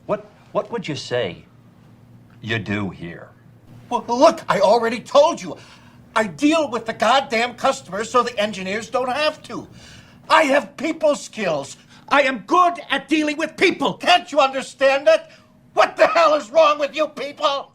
What would you say you do here? Well, look, I already told you. I deal with the goddamn customers so the engineers don't have to. I have people skills. I am good at dealing with people. Can't you understand that? What the hell is wrong with you people?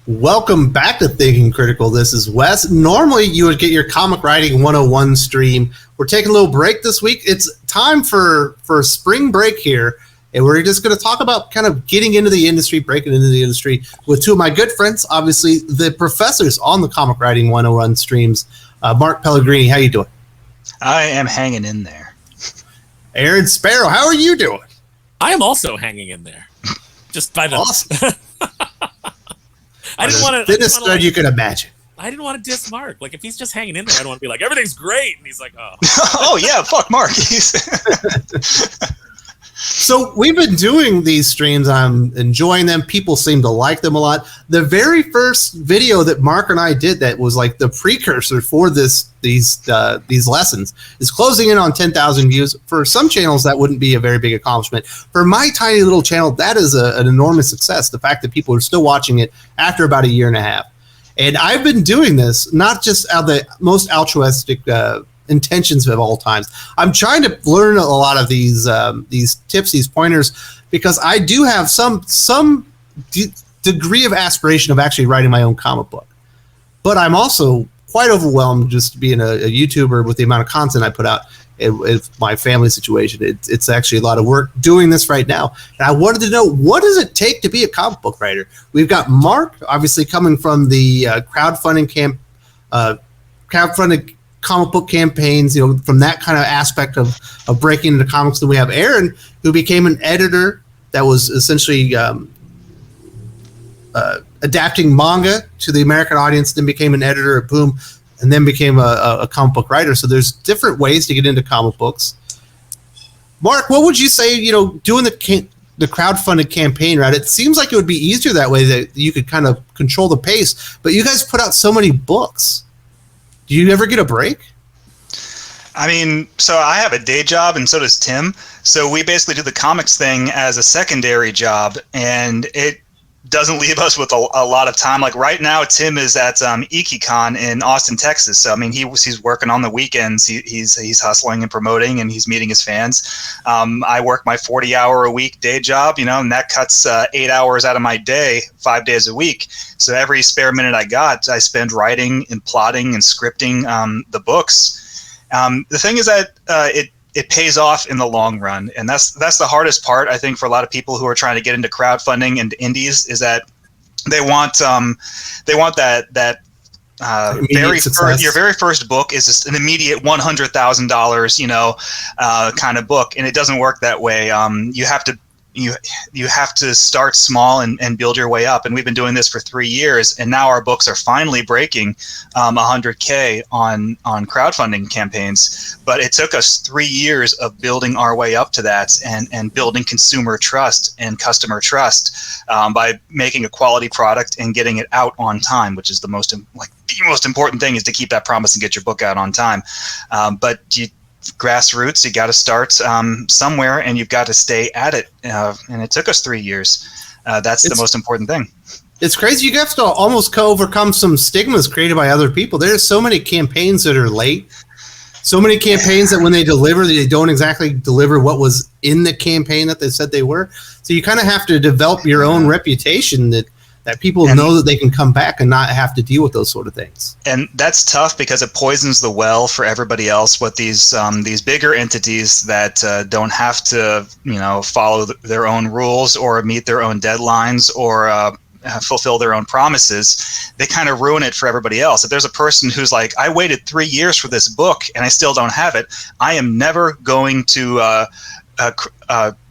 Welcome back to Thinking Critical. This is Wes. Normally, you would get your Comic Writing 101 stream. We're taking a little break this week. It's time for spring break here, and we're just going to talk about kind of getting into the industry, breaking into the industry with two of my good friends, obviously the professors on the Comic Writing 101 streams. Mark Pellegrini, how you doing? I am hanging in there. Aaron Sparrow, how are you doing? I am also hanging in there. Just by the awesome. I didn't want to. Thinnest stud you could imagine. I didn't want to diss Mark. Like, if he's just hanging in there, I don't want to be like, everything's great. And he's like, oh. Oh, yeah, fuck Mark. So we've been doing these streams. I'm enjoying them. People seem to like them a lot. The very first video that Mark and I did that was like the precursor for these lessons is closing in on 10,000 views. For some channels, that wouldn't be a very big accomplishment. For my tiny little channel, that is an enormous success. The fact that people are still watching it after about a year and a half. And I've been doing this not just out of the most altruistic intentions of all times. I'm trying to learn a lot of these tips, these pointers, because I do have some degree of aspiration of actually writing my own comic book. But I'm also quite overwhelmed just being a YouTuber with the amount of content I put out. It's my family situation. It's actually a lot of work doing this right now. And I wanted to know, what does it take to be a comic book writer? We've got Mark, obviously coming from the crowdfunding comic book campaigns, from that kind of aspect of breaking into comics. Then we have Aaron, who became an editor that was essentially adapting manga to the American audience, then became an editor at Boom, and then became a comic book writer. So there's different ways to get into comic books. Mark, what would you say, doing the crowdfunded campaign route? It seems like it would be easier that way, that you could kind of control the pace, but you guys put out so many books. Do you ever get a break? I mean, so I have a day job, and so does Tim. So we basically do the comics thing as a secondary job, and it doesn't leave us with a lot of time. Like right now, Tim is at IkiCon in Austin, Texas. So I mean, he's working on the weekends. He's hustling and promoting, and he's meeting his fans. I work my 40-hour-a-week day job, and that cuts 8 hours out of my day, 5 days a week. So every spare minute I got, I spend writing and plotting and scripting the books. The thing is that it pays off in the long run, and that's the hardest part, I think, for a lot of people who are trying to get into crowdfunding and indies, is that they want that your very first book is just an immediate $100,000 kind of book, and it doesn't work that way. You have to start small and build your way up. And we've been doing this for 3 years, and now our books are finally breaking 100K on crowdfunding campaigns. But it took us 3 years of building our way up to that, and building consumer trust and customer trust by making a quality product and getting it out on time, which is the most important thing, is to keep that promise and get your book out on time. But grassroots, you got to start somewhere, and you've got to stay at it, and it took us 3 years. That's the most important thing. It's crazy. You have to almost overcome some stigmas created by other people. There's so many campaigns that are late, so many campaigns that when they deliver, they don't exactly deliver what was in the campaign that they said they were. So you kind of have to develop your own reputation that people know that they can come back and not have to deal with those sort of things. And that's tough, because it poisons the well for everybody else with these bigger entities that don't have to, follow their own rules or meet their own deadlines or fulfill their own promises. They kind of ruin it for everybody else. If there's a person who's like, I waited 3 years for this book and I still don't have it, I am never going to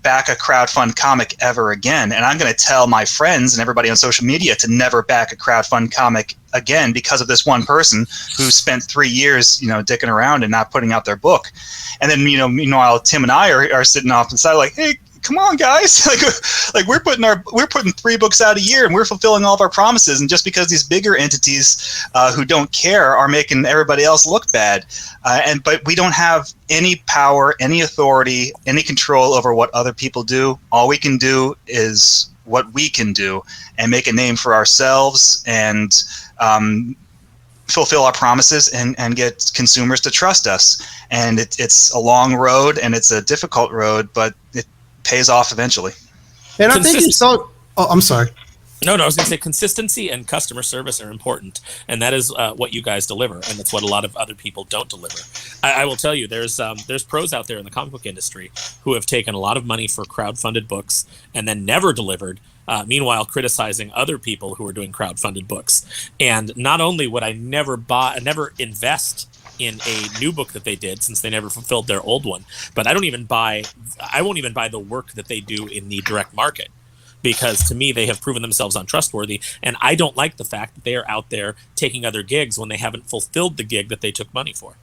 back a crowdfund comic ever again, and I'm going to tell my friends and everybody on social media to never back a crowdfund comic again because of this one person who spent 3 years, dicking around and not putting out their book. And then, meanwhile, Tim and I are sitting off the side like, hey, come on, guys, like we're putting 3 books out a year, and we're fulfilling all of our promises. And just because these bigger entities who don't care are making everybody else look bad, but we don't have any power, any authority, any control over what other people do. All we can do is what we can do, and make a name for ourselves, and fulfill our promises, and get consumers to trust us. And it's a long road, and it's a difficult road, but it pays off eventually. And I think it's so. Oh, I'm sorry. No, I was going to say consistency and customer service are important, and that is what you guys deliver, and that's what a lot of other people don't deliver. I will tell you, there's pros out there in the comic book industry who have taken a lot of money for crowdfunded books and then never delivered. Meanwhile, criticizing other people who are doing crowdfunded books. And not only would I never invest in a new book that they did, since they never fulfilled their old one, but I won't even buy the work that they do in the direct market, because to me they have proven themselves untrustworthy, and I don't like the fact that they are out there taking other gigs when they haven't fulfilled the gig that they took money for.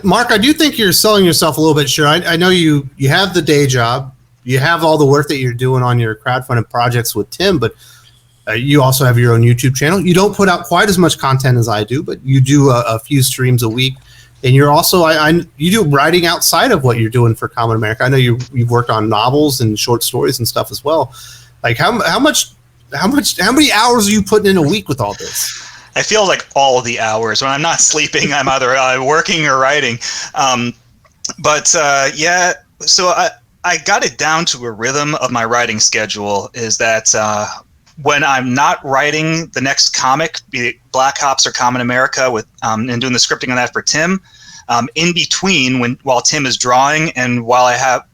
Mark, I do think you're selling yourself a little bit short. I know you have the day job, you have all the work that you're doing on your crowdfunded projects with Tim, but you also have your own YouTube channel. You don't put out quite as much content as I do, but you do a few streams a week. And you're also you do writing outside of what you're doing for Kamen America. I know you've worked on novels and short stories and stuff as well. Like how many hours are you putting in a week with all this? I feel like all of the hours. When I'm not sleeping, I'm either working or writing. Yeah, so I got it down to a rhythm of my writing schedule, is that when I'm not writing the next comic, be it Black Ops or Kamen America, and doing the scripting on that for Tim, in between, while Tim is drawing and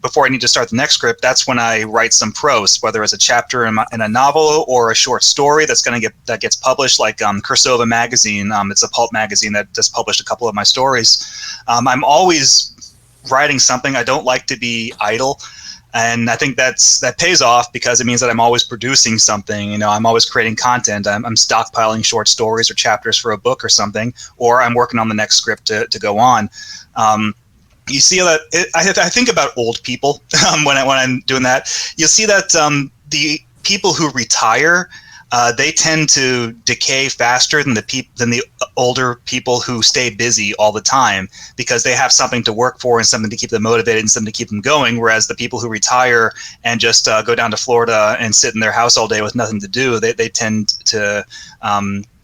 before I need to start the next script, that's when I write some prose, whether it's a chapter in a novel or a short story that gets published, like Cursova magazine. It's a pulp magazine that just published a couple of my stories. I'm always writing something. I don't like to be idle. And I think that pays off, because it means that I'm always producing something. I'm always creating content. I'm stockpiling short stories or chapters for a book or something, or I'm working on the next script to go on. You see that I think about old people when I'm doing that. You'll see that the people who retire, they tend to decay faster than the older people who stay busy all the time, because they have something to work for and something to keep them motivated and something to keep them going. Whereas the people who retire and just go down to Florida and sit in their house all day with nothing to do, they tend to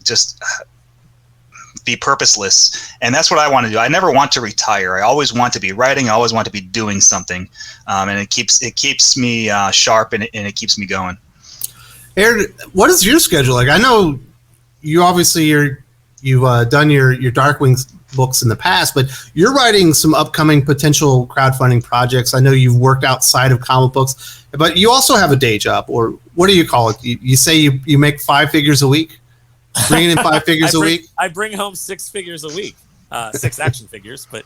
just be purposeless. And that's what I want to do. I never want to retire. I always want to be writing. I always want to be doing something, and it keeps me sharp, and it keeps me going. Aaron, what is your schedule like? I know you obviously you've done your Darkwing books in the past, but you're writing some upcoming potential crowdfunding projects. I know you've worked outside of comic books, but you also have a day job, or what do you call it? You say you make 5 figures a week, bringing in 5 figures a week. I bring home 6 figures a week, 6 action figures, but.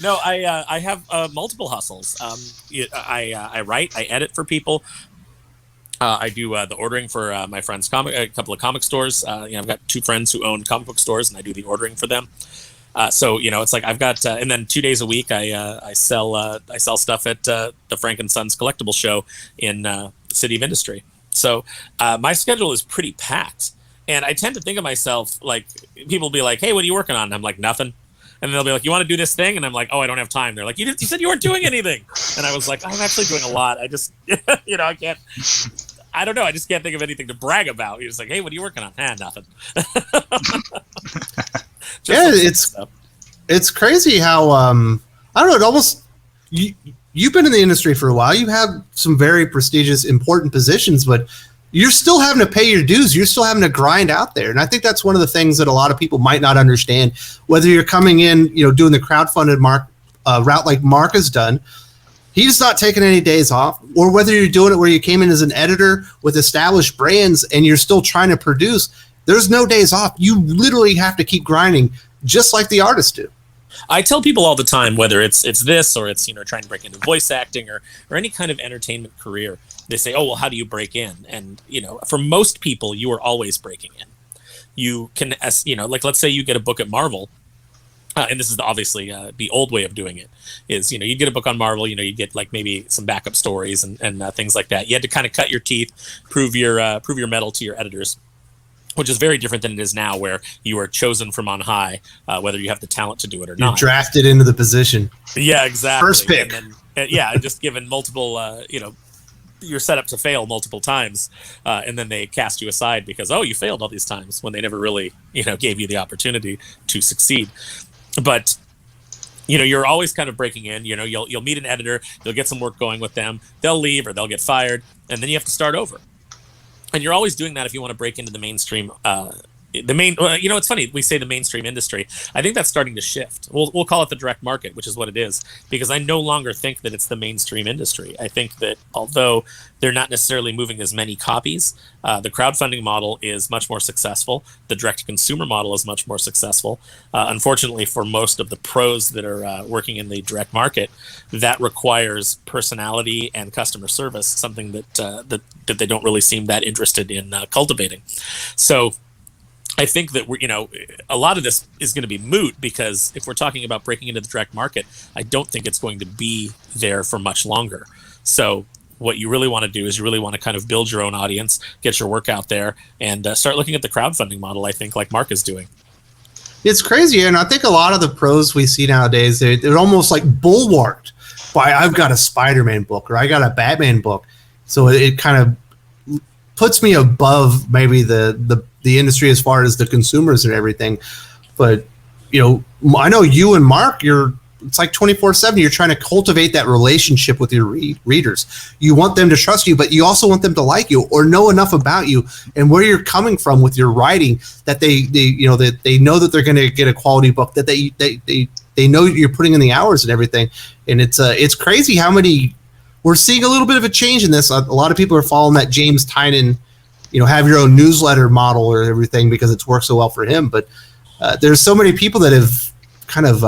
No, I have multiple hustles. I write, I edit for people. I do the ordering for my friend's a couple of comic stores. I've got 2 friends who own comic book stores, and I do the ordering for them. So it's like I've got, and then 2 days a week I sell stuff at the Frank and Sons collectible show in City of Industry. So my schedule is pretty packed, and I tend to think of myself like, people will be like, "Hey, what are you working on?" And I'm like, "Nothing." And they'll be like, "You want to do this thing?" And I'm like, "Oh, I don't have time." They're like, you said you weren't doing anything." And I was like, "I'm actually doing a lot. I just, I can't. I don't know. I just can't think of anything to brag about." He was like, "Hey, what are you working on?" Nothing. Yeah, it's crazy how I don't know. It almost you've been in the industry for a while. You have some very prestigious, important positions, but you're still having to pay your dues. You're still having to grind out there, and I think that's one of the things that a lot of people might not understand. Whether you're coming in, doing the crowdfunded route like Mark has done. He's not taking any days off, or whether you're doing it where you came in as an editor with established brands and you're still trying to produce, there's no days off. You literally have to keep grinding, just like the artists do. I tell people all the time, whether it's this or it's trying to break into voice acting or any kind of entertainment career, they say, "Oh, well, how do you break in?" And for most people, you are always breaking in. You can, like let's say you get a book at Marvel. and this is obviously the old way of doing it, is, you'd get a book on Marvel, you'd get like maybe some backup stories and things like that. You had to kind of cut your teeth, prove your mettle to your editors, which is very different than it is now, where you are chosen from on high, whether you have the talent to do it or not. You're drafted into the position. Yeah, exactly. First pick. And then, just given multiple, you're set up to fail multiple times, and then they cast you aside because, you failed all these times, when they never really, gave you the opportunity to succeed. But you're always kind of breaking in. You'll meet an editor, you'll get some work going with them, they'll leave or they'll get fired, and then you have to start over. And you're always doing that if you want to break into the mainstream. It's funny, we say the mainstream industry. I think that's starting to shift. We'll call it the direct market, which is what it is, because I no longer think that it's the mainstream industry. I think that although they're not necessarily moving as many copies, the crowdfunding model is much more successful. The direct-to-consumer model is much more successful. Unfortunately, for most of the pros that are working in the direct market, that requires personality and customer service, something that they don't really seem that interested in cultivating. So I think that a lot of this is going to be moot, because if we're talking about breaking into the direct market, I don't think it's going to be there for much longer. So what you really want to do is you really want to kind of build your own audience, get your work out there, and start looking at the crowdfunding model, I think, like Mark is doing. It's crazy, and I think a lot of the pros we see nowadays, they're almost like bulwarked by, I've got a Spider-Man book or I got a Batman book. So it kind of puts me above maybe the industry as far as the consumers and everything. But I know you and Mark, it's like 24/7. You're trying to cultivate that relationship with your readers. You want them to trust you, but you also want them to like you or know enough about you and where you're coming from with your writing that they know that they're going to get a quality book, that they know you're putting in the hours and everything. And it's crazy how many. We're seeing a little bit of a change in this. A lot of people are following that James Tynan, have your own newsletter model or everything because it's worked so well for him. But there's so many people that have kind of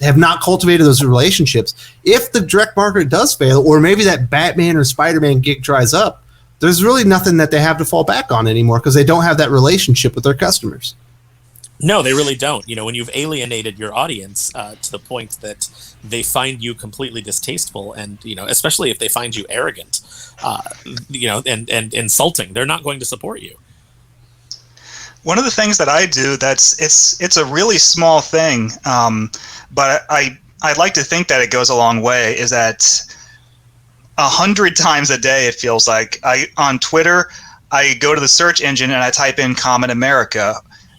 have not cultivated those relationships. If the direct market does fail, or maybe that Batman or Spider-Man gig dries up, there's really nothing that they have to fall back on anymore because they don't have that relationship with their customers. No, they really don't. When you've alienated your audience to the point that they find you completely distasteful, and especially if they find you arrogant, and insulting, they're not going to support you. One of the things that I do it's a really small thing, but I'd like to think that it goes a long way, is that 100 times a day it feels like on Twitter I go to the search engine and I type in Kamen America,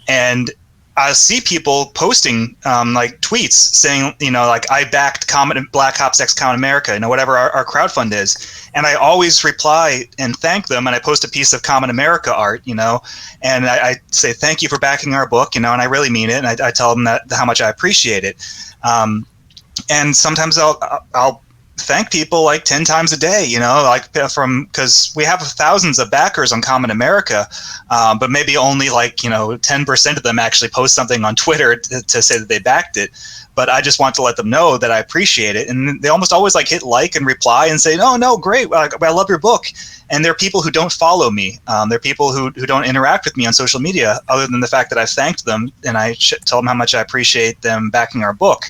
and I see people posting like tweets saying, like, I backed Black Ops X Kamen America, whatever our crowdfund is. And I always reply and thank them. And I post a piece of Kamen America art, and I say, thank you for backing our book, and I really mean it. And I tell them how much I appreciate it. And sometimes I'll thank people like 10 times a day, because we have thousands of backers on Kamen America, but maybe only 10% of them actually post something on Twitter to say that they backed it. But I just want to let them know that I appreciate it. And they almost always like and reply and say, no, great. I love your book. And there are people who don't follow me. There are people who don't interact with me on social media other than the fact that I've thanked them and I tell them how much I appreciate them backing our book.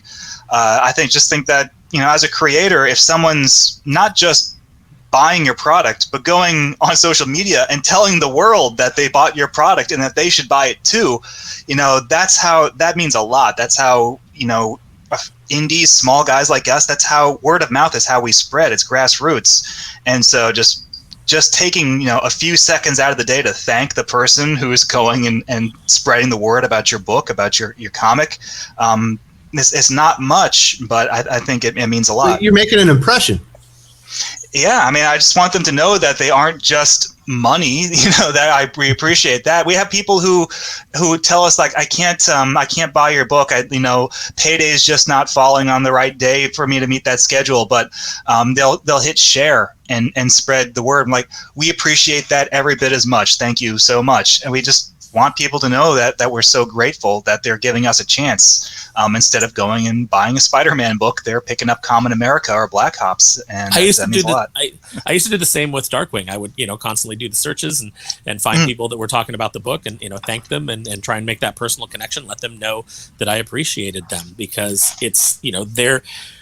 I think that, as a creator, if someone's not just buying your product, but going on social media and telling the world that they bought your product and that they should buy it too, that means a lot. That's how, indies, small guys like us, that's how word of mouth is how we spread. It's grassroots. And so just taking, a few seconds out of the day to thank the person who is going and spreading the word about your book, about your comic, it's not much, but I think it means a lot. You're making an impression. Yeah, I just want them to know that they aren't just money. That we appreciate that. We have people who tell us like, I can't buy your book. Payday's just not falling on the right day for me to meet that schedule. But they'll hit share and spread the word. I'm like, we appreciate that every bit as much. Thank you so much. And we just want people to know that we're so grateful that they're giving us a chance. Instead of going and buying a Spider-Man book, they're picking up Kamen America or Black Ops, and that means a lot. I used to do the same with Darkwing. I would, constantly do the searches and find people that were talking about the book and, thank them and try and make that personal connection, let them know that I appreciated them, because it's,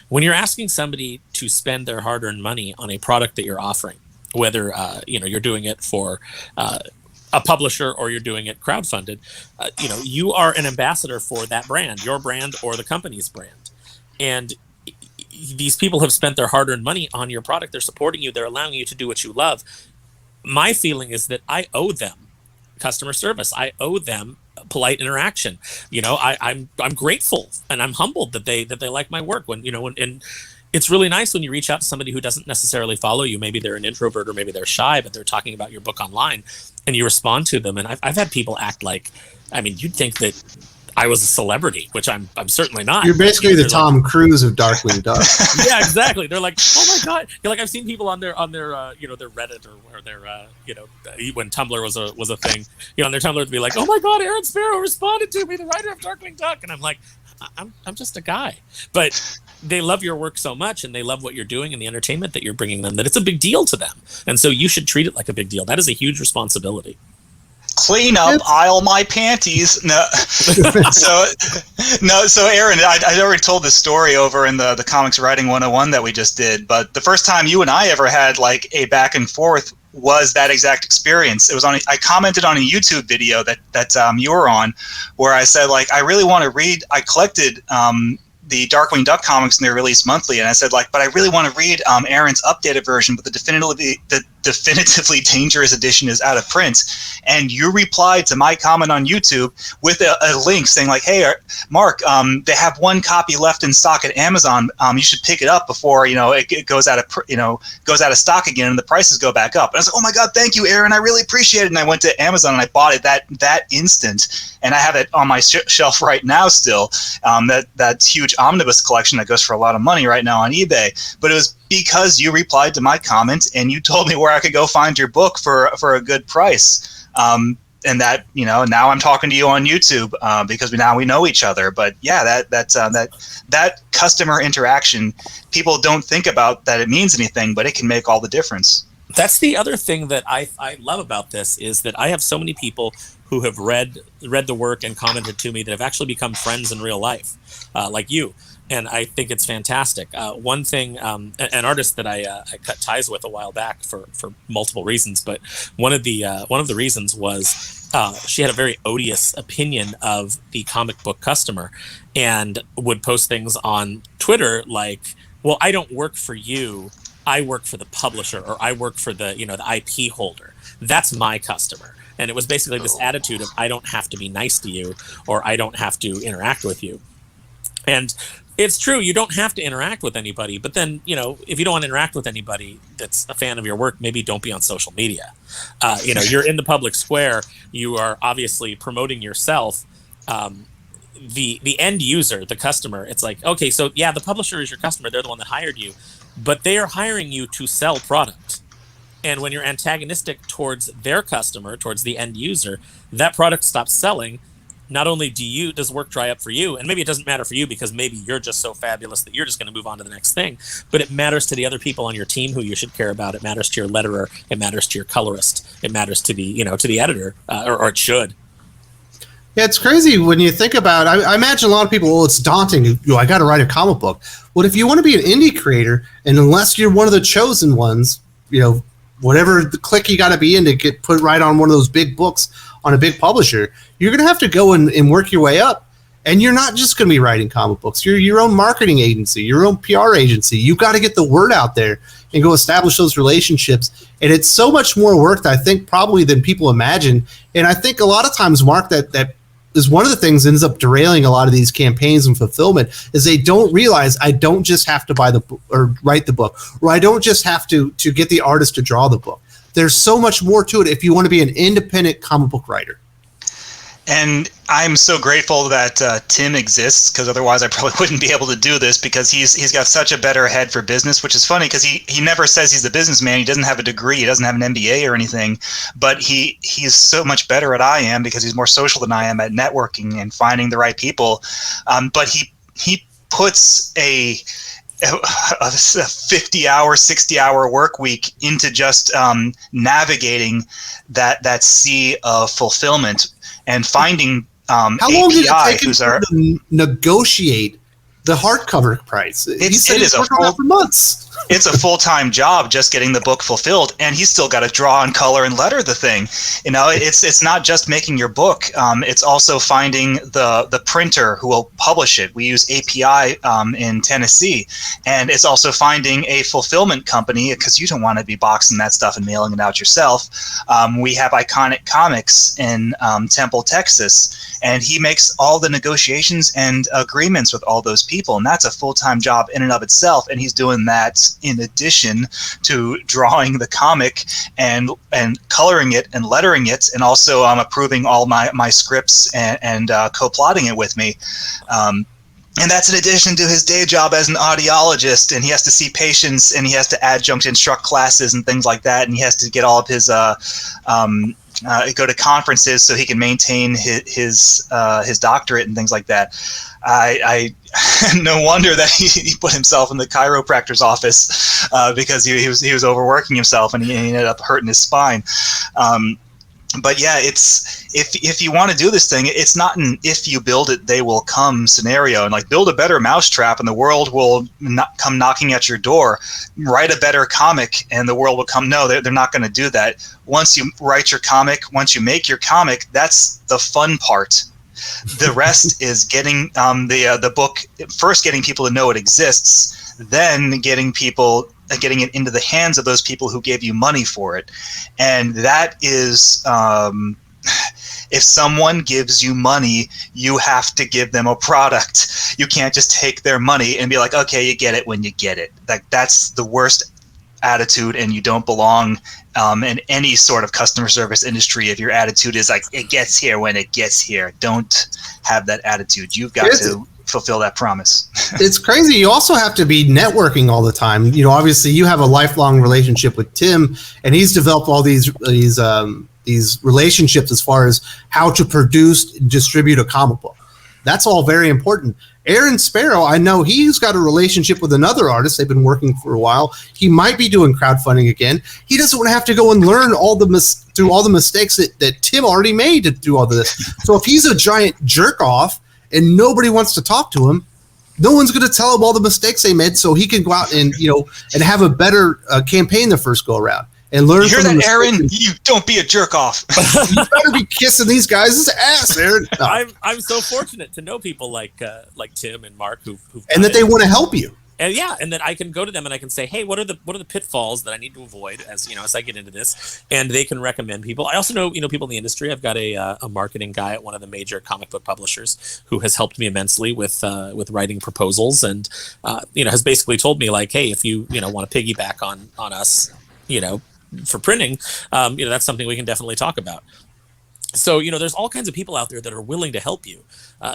when you're asking somebody to spend their hard-earned money on a product that you're offering, whether, you're doing it for, a publisher or you're doing it crowdfunded, you are an ambassador for that brand, your brand or the company's brand. And these people have spent their hard-earned money on your product. They're supporting you. They're allowing you to do what you love. My feeling is that I owe them customer service. I owe them polite interaction. I'm grateful and I'm humbled that they like my work. And it's really nice when you reach out to somebody who doesn't necessarily follow you. Maybe they're an introvert or maybe they're shy, but they're talking about your book online, and you respond to them. And I've had people act like, you'd think that I was a celebrity, which I'm certainly not. You're basically the Tom Cruise of Darkwing Duck. Yeah, exactly. They're like, oh my God. I've seen people on their their Reddit or their when Tumblr was a thing, on their Tumblr to be like, oh my God, Aaron Sparrow responded to me, the writer of Darkwing Duck. And I'm like, I'm just a guy. But they love your work so much, and they love what you're doing and the entertainment that you're bringing them, that it's a big deal to them. And so you should treat it like a big deal. That is a huge responsibility. Clean up aisle my panties. No. So Aaron, I already told this story over in the Comics Writing 101 that we just did, but the first time you and I ever had like a back and forth was that exact experience. It was I commented on a YouTube video that you were on, where I said, like, I really want to read, I collected the Darkwing Duck comics, and they're released monthly, and I said, like, but I really want to read Aaron's updated version, but the definitively dangerous edition is out of print. And you replied to my comment on YouTube with a link saying, like, hey, Mark, they have one copy left in stock at Amazon. You should pick it up before it goes out of stock again and the prices go back up. And I was like, oh my God, thank you, Aaron, I really appreciate it. And I went to Amazon and I bought it that instant, and I have it on my shelf right now still. That huge omnibus collection that goes for a lot of money right now on eBay. But it was because you replied to my comment and you told me where I could go find your book for a good price. And that, now I'm talking to you on YouTube because we know each other. But yeah, that customer interaction, people don't think about that it means anything, but it can make all the difference. That's the other thing that I love about this, is that I have so many people who have read the work and commented to me that have actually become friends in real life, like you. And I think it's fantastic. One thing, an artist that I cut ties with a while back for multiple reasons, but one of the reasons was she had a very odious opinion of the comic book customer, and would post things on Twitter like, well, I don't work for you, I work for the publisher, or I work for the IP holder. That's my customer. And it was basically this attitude of, I don't have to be nice to you, or I don't have to interact with you. And it's true, you don't have to interact with anybody, but then, if you don't want to interact with anybody that's a fan of your work, maybe don't be on social media. You're in the public square, you are obviously promoting yourself. The end user, the customer, it's like, okay, so yeah, the publisher is your customer, they're the one that hired you, but they are hiring you to sell product. And when you're antagonistic towards their customer, towards the end user, that product stops selling. Not only does work dry up for you, and maybe it doesn't matter for you because maybe you're just so fabulous that you're just going to move on to the next thing, but it matters to the other people on your team who you should care about. It matters to your letterer. It matters to your colorist. It matters to the editor, or it should. Yeah, it's crazy when you think about it. I imagine a lot of people, it's daunting. I got to write a comic book. Well, if you want to be an indie creator, and unless you're one of the chosen ones, whatever the clique you got to be in to get put right on one of those big books on a big publisher, you're going to have to go and work your way up. And you're not just going to be writing comic books. You're your own marketing agency, your own PR agency. You've got to get the word out there and go establish those relationships. And it's so much more work, I think, probably than people imagine. And I think a lot of times, Mark, that is one of the things that ends up derailing a lot of these campaigns and fulfillment, is they don't realize I don't just have to buy the book or write the book, or I don't just have to get the artist to draw the book. There's so much more to it if you want to be an independent comic book writer. And I'm so grateful that Tim exists, because otherwise I probably wouldn't be able to do this, because he's got such a better head for business, which is funny because he never says he's a businessman. He doesn't have a degree. He doesn't have an MBA or anything, but he's so much better at I am because he's more social than I am at networking and finding the right people. But he puts a 50-hour, 60-hour work week into just navigating that sea of fulfillment and finding how long did it take him to negotiate the hardcover price? He said it is worked on that for months. It's a full-time job just getting the book fulfilled, and he's still got to draw and color and letter the thing. You know, it's not just making your book. It's also finding the printer who will publish it. We use API in Tennessee, and it's also finding a fulfillment company, because you don't want to be boxing that stuff and mailing it out yourself. We have Iconic Comics in Temple, Texas, and he makes all the negotiations and agreements with all those people, and that's a full-time job in and of itself, and he's doing that in addition to drawing the comic and coloring it and lettering it, and also approving all my scripts and co-plotting it with me. And that's in addition to his day job as an audiologist, and he has to see patients, and he has to adjunct instruct classes and things like that, and he has to get all of his go to conferences so he can maintain his doctorate and things like that. I no wonder that he put himself in the chiropractor's office because he was overworking himself, and he ended up hurting his spine. But yeah, it's if you want to do this thing, it's not an if you build it, they will come scenario. And like, build a better mousetrap and the world will not come knocking at your door. Write a better comic and the world will come. No, they're not going to do that. Once you write your comic, once you make your comic, that's the fun part. The rest is getting the book, first getting people to know it exists, then getting it into the hands of those people who gave you money for it. And that is, if someone gives you money, you have to give them a product. You can't just take their money and be like, okay, you get it when you get it. Like, that's the worst attitude, and you don't belong in any sort of customer service industry if your attitude is like, it gets here when it gets here. Don't have that attitude. You've got to fulfill that promise. It's crazy. You also have to be networking all the time. You know, obviously you have a lifelong relationship with Tim, and he's developed all these relationships as far as how to produce and distribute a comic book. That's all very important. Aaron Sparrow, I know he's got a relationship with another artist. They've been working for a while. He might be doing crowdfunding again. He doesn't want to have to go and learn through all the mistakes that Tim already made to do all of this. So if he's a giant jerk off and nobody wants to talk to him, no one's going to tell him all the mistakes they made, so he can go out and and have a better campaign the first go around and learn. You hear from that, Aaron? You don't be a jerk off. You better be kissing these guys' ass, Aaron. No. I'm so fortunate to know people like Tim and Mark who've and that they want to help you. And yeah, and then I can go to them and I can say, hey, what are the pitfalls that I need to avoid as I get into this, and they can recommend people. I also know people in the industry. I've got a marketing guy at one of the major comic book publishers who has helped me immensely with writing proposals, and has basically told me like, hey, if you want to piggyback on us, for printing, that's something we can definitely talk about. So, there's all kinds of people out there that are willing to help you.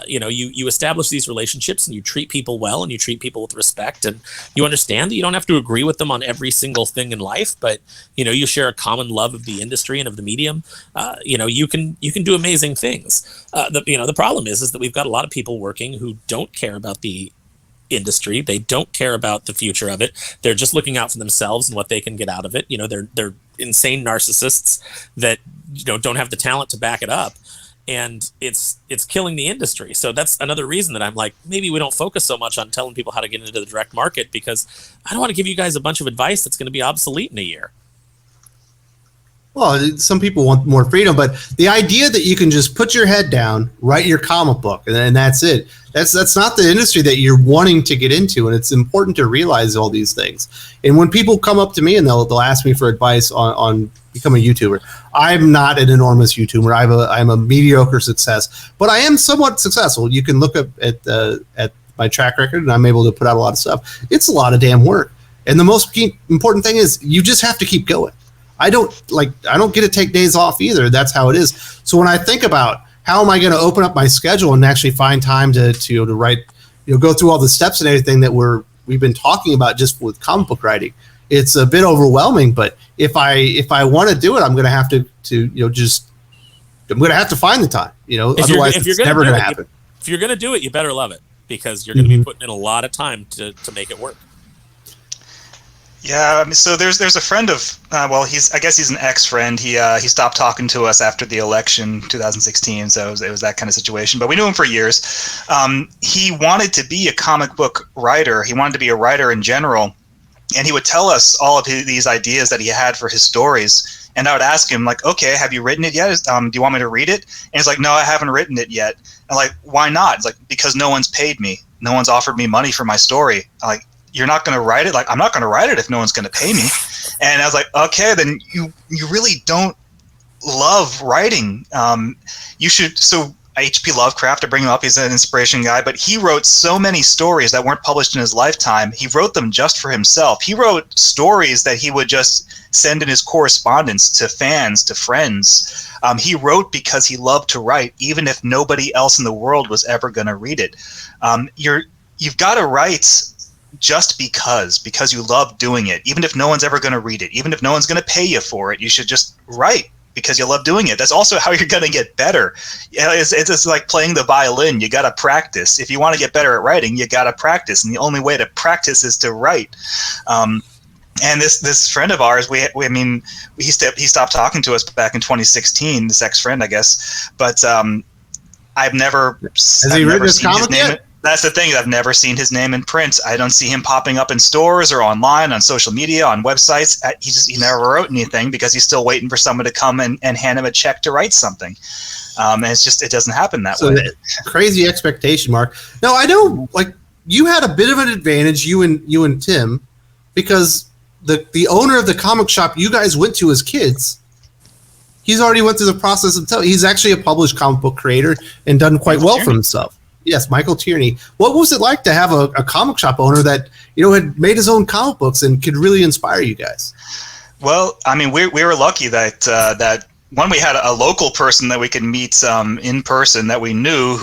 You establish these relationships and you treat people well and you treat people with respect, and you understand that you don't have to agree with them on every single thing in life, but, you share a common love of the industry and of the medium. You can do amazing things. The problem is that we've got a lot of people working who don't care about the industry. They don't care about the future of it. They're just looking out for themselves and what they can get out of it. They're insane narcissists that don't have the talent to back it up, and it's killing the industry. So that's another reason that I'm like, maybe we don't focus so much on telling people how to get into the direct market, because I don't want to give you guys a bunch of advice that's going to be obsolete in a year. Well, some people want more freedom, but the idea that you can just put your head down, write your comic book, and that's it. That's not the industry that you're wanting to get into, and it's important to realize all these things. And when people come up to me and they'll ask me for advice on becoming a YouTuber, I'm not an enormous YouTuber. I'm a mediocre success, but I am somewhat successful. You can look up at my track record, and I'm able to put out a lot of stuff. It's a lot of damn work, and the most important thing is you just have to keep going. I don't get to take days off either. That's how it is. So when I think about how am I going to open up my schedule and actually find time to write, go through all the steps and everything that we've been talking about just with comic book writing. It's a bit overwhelming, but if I want to do it, I'm going to have to I'm going to have to find the time, otherwise it's never going to happen. If you're going to do it, you better love it, because you're going to be putting in a lot of time to make it work. Yeah, I mean, so there's a friend of I guess he's an ex-friend. He stopped talking to us after the election 2016, so it was that kind of situation. But we knew him for years. He wanted to be a comic book writer. He wanted to be a writer in general, and he would tell us all of these ideas that he had for his stories. And I would ask him, like, okay, have you written it yet? Do you want me to read it? And he's like, no, I haven't written it yet. I'm like, why not? It's like, because no one's paid me. No one's offered me money for my story. I'm like, you're not going to write it? Like, I'm not going to write it if no one's going to pay me. And I was like, okay, then you really don't love writing. You should. So H.P. Lovecraft, to bring him up, he's an inspiration guy, but he wrote so many stories that weren't published in his lifetime. He wrote them just for himself. He wrote stories that he would just send in his correspondence to fans, to friends. He wrote because he loved to write, even if nobody else in the world was ever going to read it. You've got to write just because you love doing it, even if no one's ever going to read it, even if no one's going to pay you for it. You should just write because you love doing it. That's also how you're going to get better. It's just like playing the violin. You got to practice. If you want to get better at writing, you got to practice, and the only way to practice is to write. And this friend of ours, he stopped talking to us back in 2016. This ex-friend, I guess, but I've never. Has he written his comic yet? That's the thing. I've never seen his name in print. I don't see him popping up in stores or online, on social media, on websites. He never wrote anything because he's still waiting for someone to come and hand him a check to write something. And it doesn't happen that way. Crazy expectation, Mark. No, I know. Like, you had a bit of an advantage, you and Tim, because the owner of the comic shop you guys went to as kids, he's already went through the process of he's actually a published comic book creator and done quite well for himself. Yes, Michael Tierney. What was it like to have a comic shop owner that had made his own comic books and could really inspire you guys? Well, I mean, we were lucky that one, we had a local person that we could meet in person that we knew,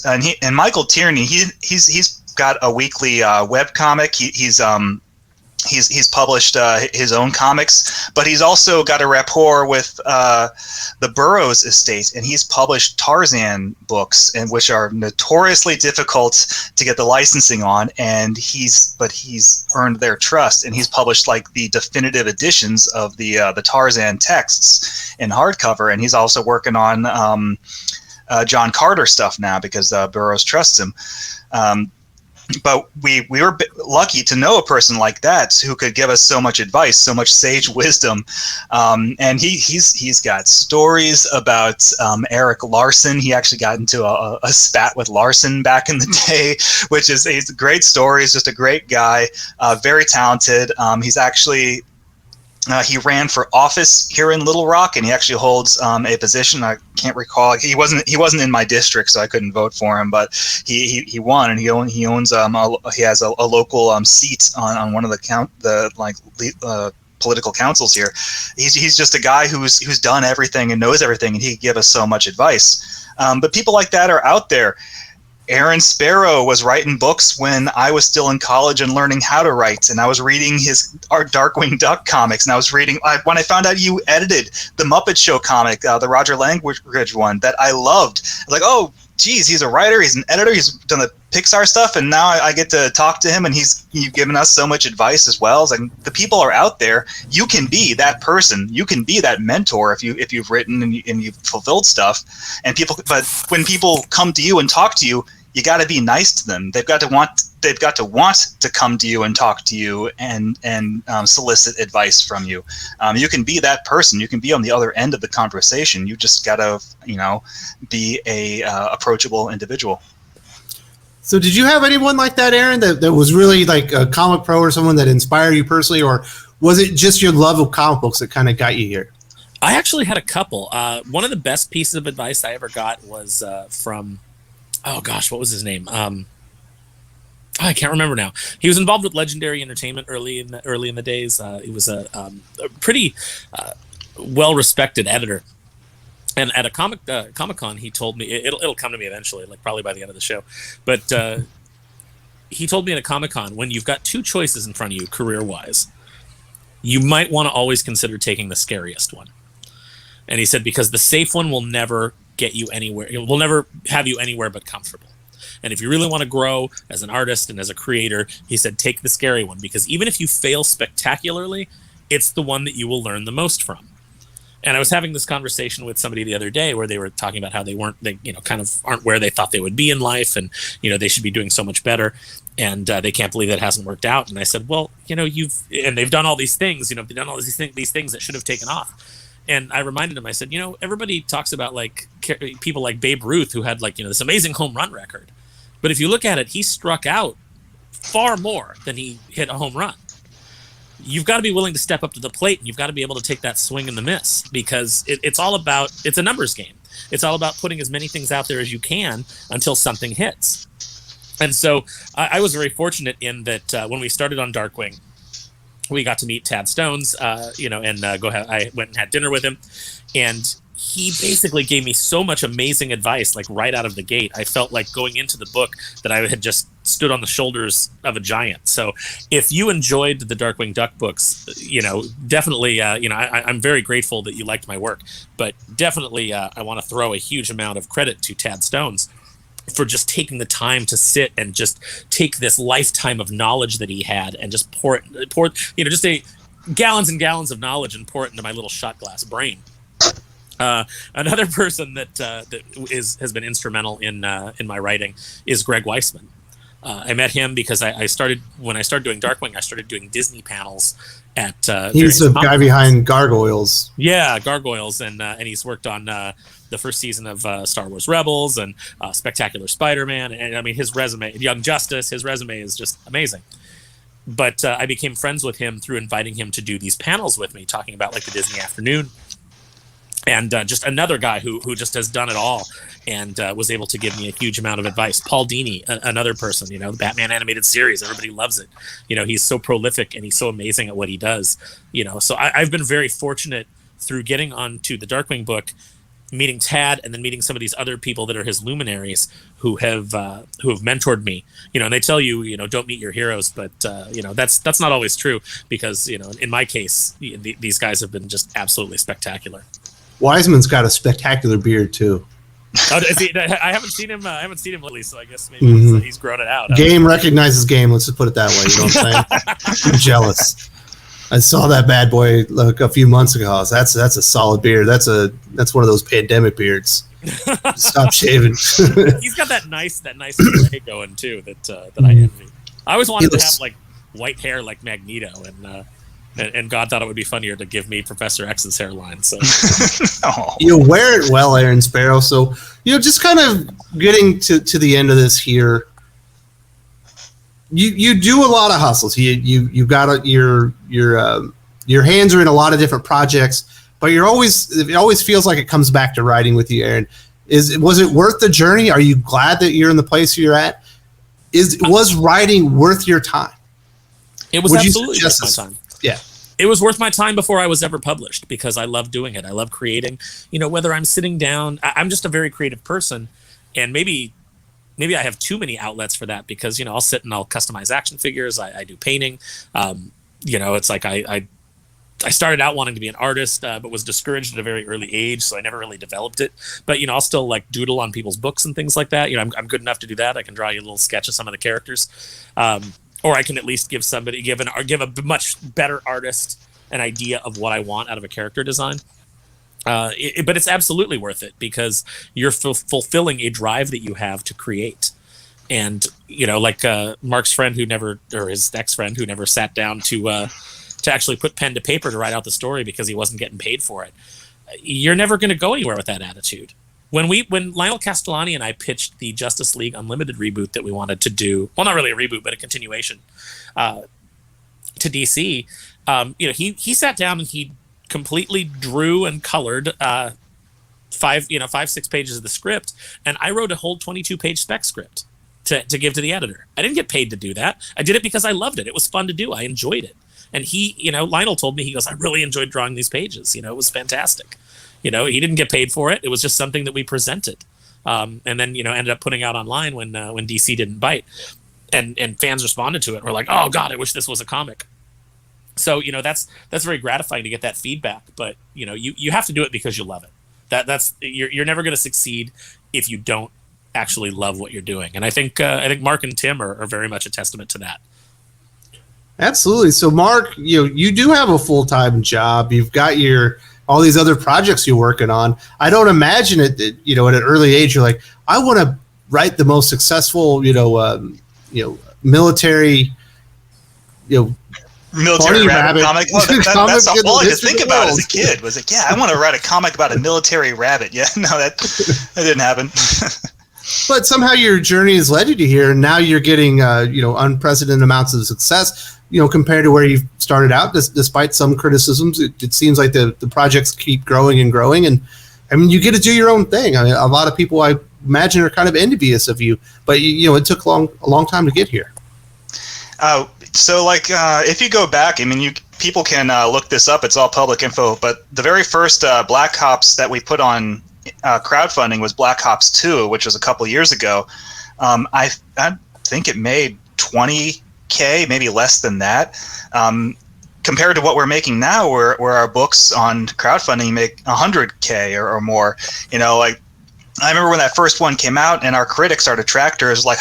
and Michael Tierney. He's got a weekly web comic. He's published his own comics, but he's also got a rapport with the Burroughs estate, and he's published Tarzan books, and which are notoriously difficult to get the licensing on. And he's earned their trust, and he's published like the definitive editions of the Tarzan texts in hardcover. And he's also working on John Carter stuff now because Burroughs trusts him. But we were lucky to know a person like that who could give us so much advice, so much sage wisdom. And he's got stories about Eric Larson. He actually got into a spat with Larson back in the day, which is a great story. He's just a great guy, very talented. He's actually he ran for office here in Little Rock, and he actually holds a position. I can't recall. He wasn't in my district, so I couldn't vote for him. But he won, and he owns he has a local seat on one of the political councils here. He's just a guy who's done everything and knows everything, and he can give us so much advice. But people like that are out there. Aaron Sparrow was writing books when I was still in college and learning how to write, and I was reading his Darkwing Duck comics, and I was reading when I found out you edited the Muppet Show comic, the Roger Langridge one that I loved. I was like, oh, geez, he's a writer, he's an editor, he's done the Pixar stuff, and now I get to talk to him, and you've given us so much advice as well. It's like, the people are out there. You can be that person. You can be that mentor if you've written and you've fulfilled stuff. But when people come to you and talk to you, you got to be nice to them. They've got to want to come to you and talk to you and solicit advice from you. You can be that person. You can be on the other end of the conversation. You just got to, be a approachable individual. So did you have anyone like that, Aaron, that was really like a comic pro or someone that inspired you personally, or was it just your love of comic books that kind of got you here? I actually had a couple. One of the best pieces of advice I ever got was from, oh gosh, what was his name? I can't remember now. He was involved with Legendary Entertainment early in the days. He was a pretty well-respected editor. And at a Comic-Con, he told me it'll come to me eventually, like probably by the end of the show. But he told me at a Comic-Con, when you've got two choices in front of you career-wise, you might want to always consider taking the scariest one. And he said, because the safe one will never get you anywhere. It will never have you anywhere but comfortable. And if you really want to grow as an artist and as a creator, he said, take the scary one, because even if you fail spectacularly, it's the one that you will learn the most from. And I was having this conversation with somebody the other day where they were talking about how they kind of aren't where they thought they would be in life, and they should be doing so much better, and they can't believe that it hasn't worked out. And I said, well, they've done all these things, they've done all these things that should have taken off. And I reminded him, I said, everybody talks about like people like Babe Ruth who had this amazing home run record, but if you look at it, he struck out far more than he hit a home run. You've got to be willing to step up to the plate, and you've got to be able to take that swing and the miss, because it's a numbers game. It's all about putting as many things out there as you can until something hits. And so I was very fortunate in that when we started on Darkwing, we got to meet Tad Stones, I went and had dinner with him, and he basically gave me so much amazing advice, like right out of the gate. I felt like going into the book that I had just stood on the shoulders of a giant. So if you enjoyed the Darkwing Duck books, definitely, I'm very grateful that you liked my work, but definitely I want to throw a huge amount of credit to Tad Stones for just taking the time to sit and just take this lifetime of knowledge that he had and just pour just gallons and gallons of knowledge and pour it into my little shot glass brain. Another person that has been instrumental in my writing is Greg Weisman. I met him because when I started doing Darkwing, I started doing Disney panels at. He's the guy behind Gargoyles. Yeah, Gargoyles, and he's worked on the first season of Star Wars Rebels and Spectacular Spider-Man, and I mean his resume, Young Justice, his resume is just amazing. But I became friends with him through inviting him to do these panels with me, talking about like the Disney afternoon. And just another guy who just has done it all and was able to give me a huge amount of advice. Paul Dini, another person, the Batman animated series, everybody loves it. He's so prolific and he's so amazing at what he does. So I've been very fortunate through getting onto the Darkwing book, meeting Tad, and then meeting some of these other people that are his luminaries who have mentored me. And they tell you, don't meet your heroes, but that's not always true, because in my case, these guys have been just absolutely spectacular. Wiseman's got a spectacular beard too. I haven't seen him lately, so I guess maybe he's grown it out. Game recognizes game. Let's just put it that way. You know what I'm saying? I'm jealous. I saw that bad boy a few months ago. That's a solid beard. That's one of those pandemic beards. Stop shaving. He's got that nice gray going too. That I envy. I always wanted to have like white hair like Magneto, and God thought it would be funnier to give me Professor X's hairline. So you wear it well, Aaron Sparrow. So just kind of getting to the end of this here. You do a lot of hustles. You got your hands are in a lot of different projects, but it always feels like it comes back to writing with you, Aaron. Was it worth the journey? Are you glad that you're in the place you're at? Was writing worth your time? It was absolutely worth my time. Yeah. It was worth my time before I was ever published, because I love doing it. I love creating, whether I'm sitting down, I'm just a very creative person, and maybe I have too many outlets for that, because, I'll sit and I'll customize action figures. I do painting. It's like I started out wanting to be an artist, but was discouraged at a very early age. So I never really developed it, but, I'll still like doodle on people's books and things like that. I'm good enough to do that. I can draw you a little sketch of some of the characters. Or I can at least give a much better artist an idea of what I want out of a character design. But it's absolutely worth it, because you're fulfilling a drive that you have to create. And, like Mark's friend or his ex-friend who never sat down to actually put pen to paper to write out the story because he wasn't getting paid for it. You're never going to go anywhere with that attitude. When Lionel Castellani and I pitched the Justice League Unlimited reboot that we wanted to do, well, not really a reboot, but a continuation to DC, he sat down and he completely drew and colored 5-6 pages of the script, and I wrote a whole 22-page spec script to give to the editor. I didn't get paid to do that. I did it because I loved it. It was fun to do. I enjoyed it. And Lionel told me, he goes, I really enjoyed drawing these pages. It was fantastic. He didn't get paid for it. It was just something that we presented, and then ended up putting out online when DC didn't bite, and fans responded to it. We're like, oh God, I wish this was a comic. So that's very gratifying to get that feedback. But you have to do it because you love it. That's you're never going to succeed if you don't actually love what you're doing. And I think Mark and Tim are very much a testament to that. Absolutely. So Mark, you do have a full-time job. You've got all these other projects you're working on. I don't imagine it, at an early age, you're like, I want to write the most successful, military, military rabbit comic. Oh, that's all I could think about as a kid. Was like, I want to write a comic about a military rabbit. Yeah, no, that didn't happen. But somehow your journey has led you to here, and now you're getting unprecedented amounts of success. Compared to where you started out, despite some criticisms, it seems like the projects keep growing and growing, and I mean, you get to do your own thing. I mean, a lot of people, I imagine, are kind of envious of you, but it took a long time to get here. So if you go back, I mean, people can look this up. It's all public info. But the very first Black Ops that we put on crowdfunding was Black Ops 2, which was a couple years ago. I think it made $20K, maybe less than that. Compared to what we're making now, where our books on crowdfunding make $100K or more. I remember when that first one came out, and our critics, our detractors, like,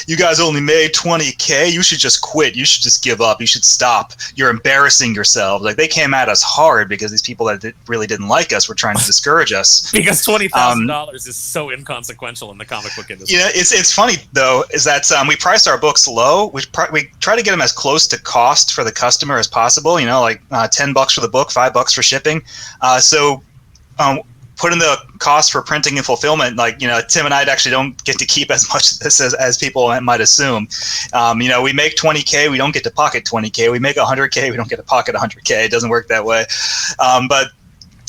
you guys only made $20K. You should just quit. You should just give up. You should stop. You're embarrassing yourselves. Like, they came at us hard because these people that really didn't like us were trying to discourage us. Because $20,000 is so inconsequential in the comic book industry. It's funny though, is that we price our books low. We try to get them as close to cost for the customer as possible. like $10 for the book, $5 for shipping. Put in the cost for printing and fulfillment, Tim and I actually don't get to keep as much of this as people might assume. We make $20K, we don't get to pocket $20K. We make $100K, we don't get to pocket $100K. It doesn't work that way. But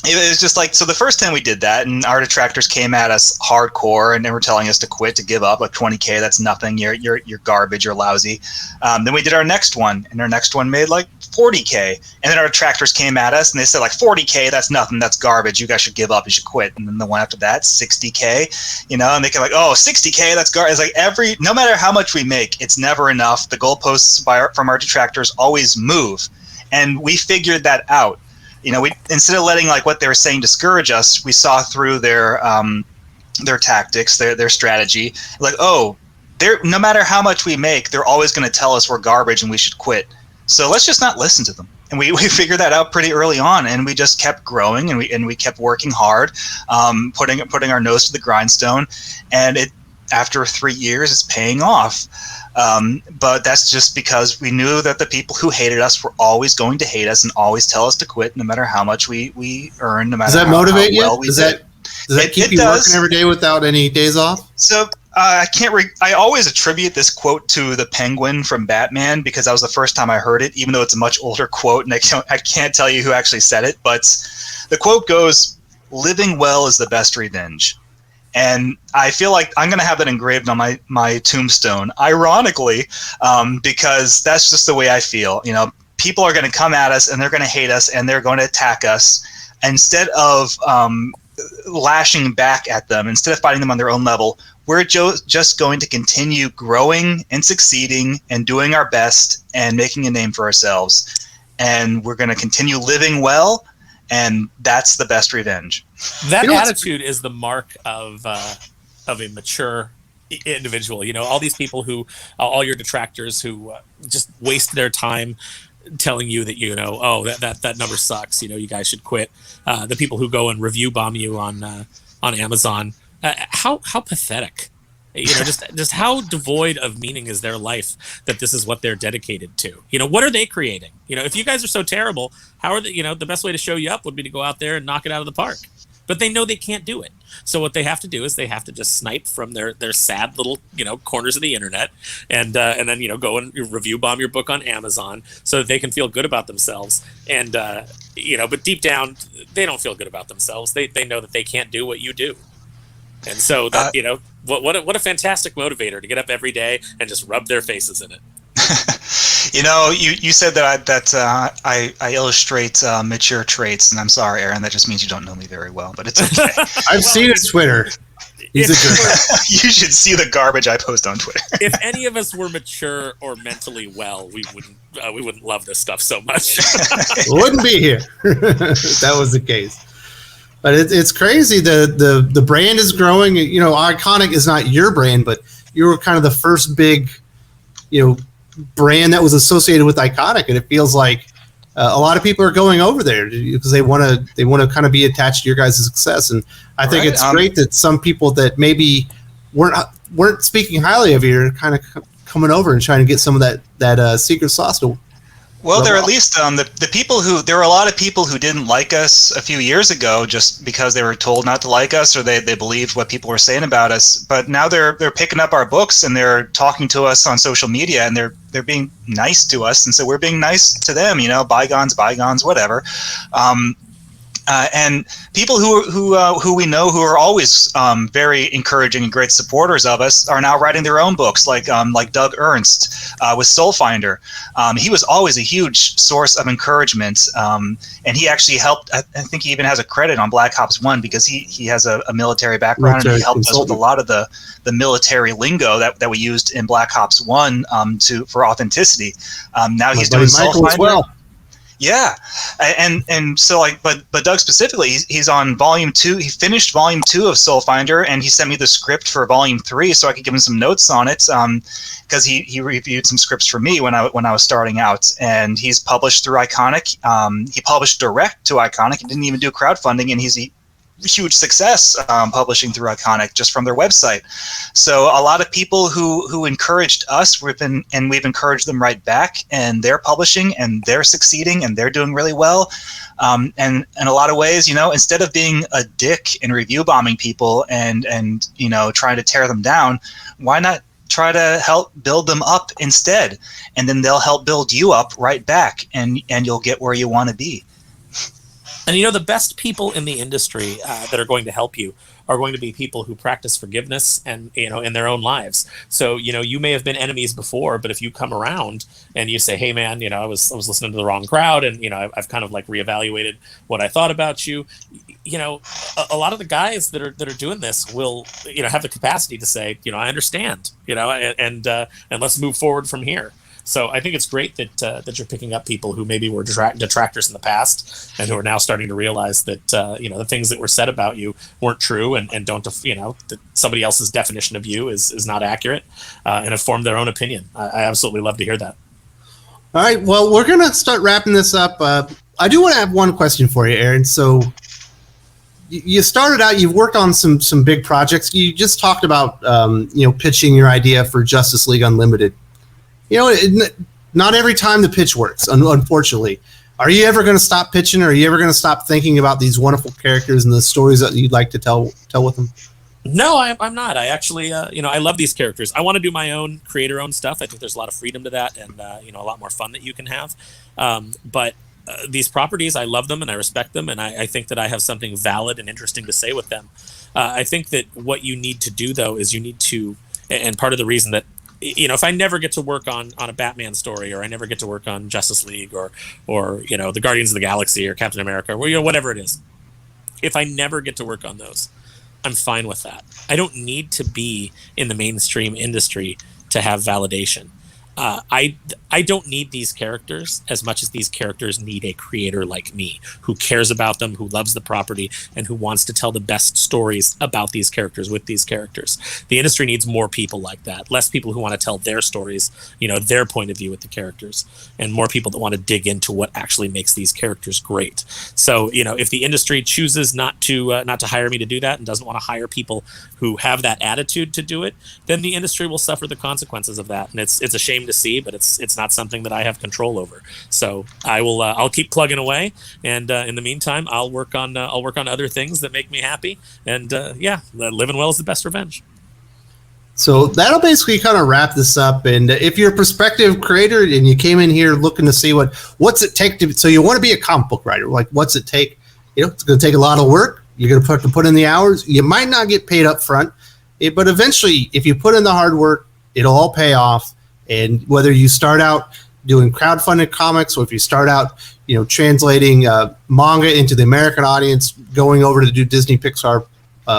it was just so the first time we did that, and our detractors came at us hardcore, and they were telling us to quit, to give up. Like, $20K, that's nothing. You're garbage. You're lousy. Then we did our next one, and our next one made $40K. And then our detractors came at us, and they said $40K, that's nothing. That's garbage. You guys should give up. You should quit. And then the one after that, $60K. And they came $60K, that's garbage. It's no matter how much we make, it's never enough. The goalposts from our detractors always move, and we figured that out. We, instead of letting what they were saying discourage us, we saw through their tactics, their strategy. No matter how much we make, they're always going to tell us we're garbage and we should quit. So let's just not listen to them. And we figured that out pretty early on, and we just kept growing, and we kept working hard, putting our nose to the grindstone, and after 3 years, it's paying off. But that's just because we knew that the people who hated us were always going to hate us and always tell us to quit, no matter how much we earn, no matter how well we did. Does that motivate you? Does that keep you working every day without any days off? So I always attribute this quote to the Penguin from Batman, because that was the first time I heard it, even though it's a much older quote, and I can't tell you who actually said it. But the quote goes, "Living well is the best revenge." And I feel like I'm going to have that engraved on my tombstone, ironically, because that's just the way I feel. People are going to come at us, and they're going to hate us, and they're going to attack us. Instead of lashing back at them, instead of fighting them on their own level, we're just going to continue growing and succeeding and doing our best and making a name for ourselves. And we're going to continue living well. And that's the best revenge. That attitude is the mark of a mature individual. All these people all your detractors who just waste their time telling you that that number sucks. You guys should quit. The people who go and review bomb you on Amazon. How pathetic. Just how devoid of meaning is their life that this is what they're dedicated to? What are they creating? If you guys are so terrible, how are they? The best way to show you up would be to go out there and knock it out of the park. But they know they can't do it. So what they have to do is they have to just snipe from their sad little corners of the internet, and then go and review bomb your book on Amazon so that they can feel good about themselves. And but deep down they don't feel good about themselves. They know that they can't do what you do. And so that what a fantastic motivator to get up every day and just rub their faces in it. You know, you said that I illustrate mature traits, and I'm sorry, Aaron. That just means you don't know me very well, but it's okay. I've seen his Twitter. He's a jerk. You should see the garbage I post on Twitter. If any of us were mature or mentally well, we wouldn't love this stuff so much. Wouldn't be here. If that was the case. But it's crazy. The brand is growing. You know, Iconic is not your brand, but you were kind of the first big, you know, brand that was associated with Iconic, and it feels like a lot of people are going over there because they want to kind of be attached to your guys' success. And I think it's great that some people that maybe weren't speaking highly of you are kind of coming over and trying to get some of that secret sauce to. Well, there are at least the people there were a lot of people who didn't like us a few years ago just because they were told not to like us or they believed what people were saying about us. But now they're picking up our books and they're talking to us on social media and they're being nice to us, and so we're being nice to them. You know, bygones, whatever. And people who we know who are always very encouraging and great supporters of us are now writing their own books, like Doug Ernst with Soulfinder. He was always a huge source of encouragement, and he actually helped. I think he even has a credit on Black Ops 1 because he has a military background, and he helped us with a lot of the military lingo that we used in Black Ops 1 for authenticity. Now he's doing Soulfinder as well. Yeah, and so but Doug specifically, he's on volume 2. He finished volume 2 of Soulfinder, and he sent me the script for volume 3 so I could give him some notes on it. Because he reviewed some scripts for me when I was starting out, and he's published through Iconic. He published direct to Iconic. He didn't even do crowdfunding, and he's a huge success publishing through Iconic just from their website. So a lot of people who encouraged us, we've encouraged them right back, and they're publishing and they're succeeding and they're doing really well. And in a lot of ways, you know, instead of being a dick and review bombing people and you know, trying to tear them down, why not try to help build them up instead? And then they'll help build you up right back, and you'll get where you want to be. And you know, the best people in the industry that are going to help you are going to be people who practice forgiveness and, you know, in their own lives. So, you know, you may have been enemies before, but if you come around and you say, hey man, you know, I was listening to the wrong crowd, and, you know, I've kind of like reevaluated what I thought about you. You know, a lot of the guys that are doing this will, you know, have the capacity to say, you know, I understand, you know, and let's move forward from here. So I think it's great that you're picking up people who maybe were detractors in the past and who are now starting to realize that you know, the things that were said about you weren't true and don't, you know, that somebody else's definition of you is not accurate, and have formed their own opinion. I absolutely love to hear that. All right, well, we're gonna start wrapping this up. I do want to have one question for you, Aaron. So you started out, you've worked on some big projects. You just talked about you know, pitching your idea for Justice League Unlimited. You know, not every time the pitch works, unfortunately. Are you ever going to stop pitching? Or are you ever going to stop thinking about these wonderful characters and the stories that you'd like to tell with them? No, I'm not. I actually, you know, I love these characters. I want to do my own creator-owned stuff. I think there's a lot of freedom to that, and you know, a lot more fun that you can have. But these properties, I love them and I respect them, and I think that I have something valid and interesting to say with them. I think that what you need to do, though, is you need to, and part of the reason that, you know, if I never get to work on a Batman story, or I never get to work on Justice League, or you know, the Guardians of the Galaxy, or Captain America, or, you know, whatever it is, if I never get to work on those, I'm fine with that. I don't need to be in the mainstream industry to have validation. I don't need these characters as much as these characters need a creator like me, who cares about them, who loves the property, and who wants to tell the best stories about these characters with these characters. The industry needs more people like that, less people who want to tell their stories, you know, their point of view with the characters, and more people that want to dig into what actually makes these characters great. So, you know, if the industry chooses not to hire me to do that, and doesn't want to hire people who have that attitude to do it, then the industry will suffer the consequences of that. And it's a shame to see, but it's not something that I have control over. So I'll keep plugging away, and in the meantime, I'll work on other things that make me happy. And living well is the best revenge. So that'll basically kind of wrap this up. And if you're a prospective creator and you came in here looking to see what's it take to, so you want to be a comic book writer, like what's it take? You know, it's going to take a lot of work. You're going to have to put in the hours. You might not get paid up front, but eventually, if you put in the hard work, it'll all pay off. And whether you start out doing crowdfunded comics, or if you start out, translating manga into the American audience, going over to do Disney Pixar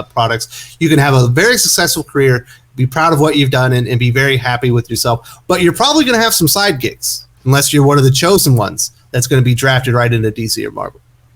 products, you can have a very successful career, be proud of what you've done, and be very happy with yourself. But you're probably going to have some side gigs, unless you're one of the chosen ones that's going to be drafted right into DC or Marvel.